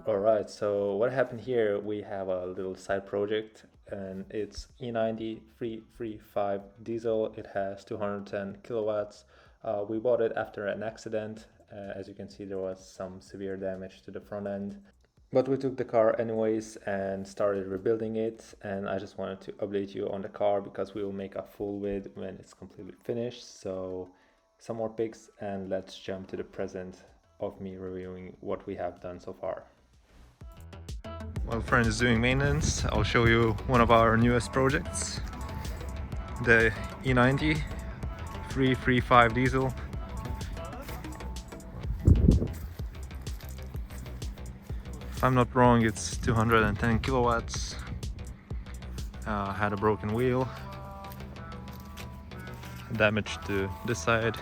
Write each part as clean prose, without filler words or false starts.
Alright, so what happened here, we have a little side project and it's E90 335 diesel. It has 210 kilowatts. We bought it after an accident. As you can see, there was some severe damage to the front end. But we took the car anyways and started rebuilding it. And I just wanted to update you on the car because we will make a full vid when it's completely finished. So some more pics and let's jump to the present of me reviewing what we have done so far. While friend is doing maintenance, I'll show you one of our newest projects, the E90 335 diesel. If I'm not wrong, it's 210 kilowatts. Had a broken wheel, damage to this side.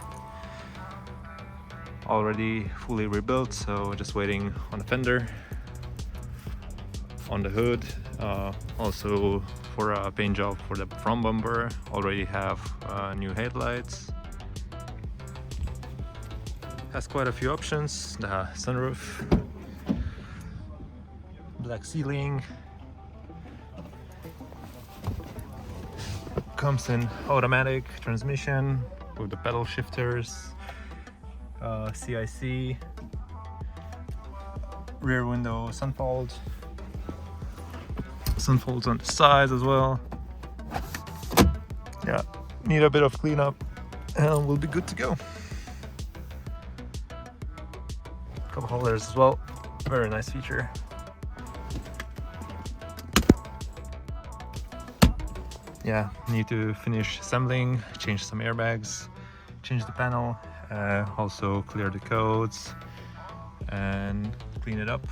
Already fully rebuilt, so just waiting on the fender. On the hood, also for a paint job for the front bumper. Already have new headlights. Has quite a few options. The sunroof, black ceiling, comes in automatic transmission with the pedal shifters, CIC, rear window sunfolds on the sides as well. Yeah, need a bit of cleanup and we'll be good to go. Cup holders as well, very nice feature. Yeah, need to finish assembling, change some airbags, change the panel, also clear the codes and clean it up